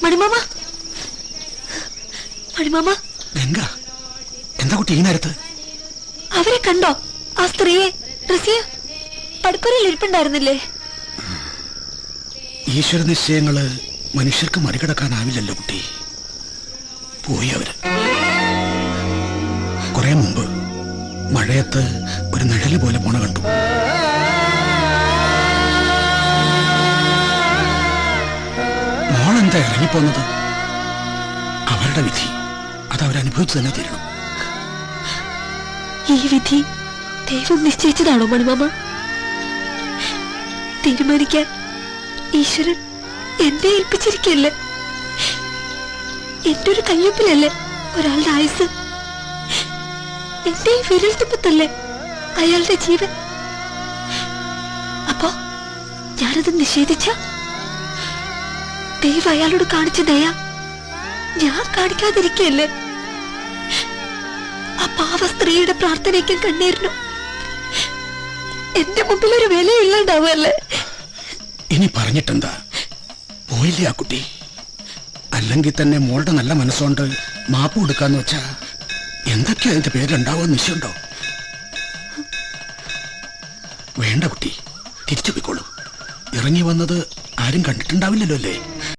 മണിമാമ, മണിമാമ, ഗംഗ, എന്താ കുട്ടി ഈ നേരത്ത്? അവരെ കണ്ടോ? ആ സ്ത്രീയെ, റസിയ പടുപ്പുരയിൽ ഇരിപ്പുണ്ടായിരുന്നില്ലേ? ഈശ്വര നിശ്ചയങ്ങള് മനുഷ്യർക്ക് മറികടക്കാനാവില്ലല്ലോ കുട്ടി. പോയി അവര്. കുറെ മുമ്പ് മഴയത്ത് ഒരു നിഴല് പോലെ പോണ കണ്ടു. മോളെന്താ ഇറങ്ങിപ്പോന്നത്? അവരുടെ വിധി അതവരനുഭവിച്ചു തന്നെ തീരണം. ഈ വിധി ദൈവം നിശ്ചയിച്ചതാണോ മണിമാമ? തീരുമാനിക്കാൻ ഈശ്വരൻ എന്നെ ഏൽപ്പിച്ചിരിക്കല്ലേ? എന്റെ ഒരു കയ്യൊപ്പിലല്ലേ ഒരാളുടെ ആയുസ്? എന്റെ വിരൽ തുമ്പത്തല്ലേ അയാളുടെ ജീവൻ? അപ്പോ ഞാനത് നിഷേധിച്ച ദൈവം അയാളോട് കാണിച്ച ദയ ഞാൻ കാണിക്കാതിരിക്കല്ലേ? ആ പാവ സ്ത്രീയുടെ പ്രാർത്ഥനയ്ക്കും കണ്ണീരിനും എന്റെ മുമ്പിൽ ഒരു വിലയില്ലാണ്ടാവുമല്ലേ? ഇനി പറഞ്ഞിട്ടെന്താ? പോയില്ലേ ആ കുട്ടി? അല്ലെങ്കിൽ തന്നെ മോളുടെ നല്ല മനസ്സുകൊണ്ട് മാപ്പ് കൊടുക്കാന്ന് വെച്ചാ എന്തൊക്കെയാ അതിന്റെ പേരുണ്ടാവുമെന്ന് നിശ്ചയുണ്ടോ? വേണ്ട കുട്ടി, തിരിച്ചു പോയിക്കോളൂ. ഇറങ്ങി വന്നത് ആരും കണ്ടിട്ടുണ്ടാവില്ലല്ലോ അല്ലേ?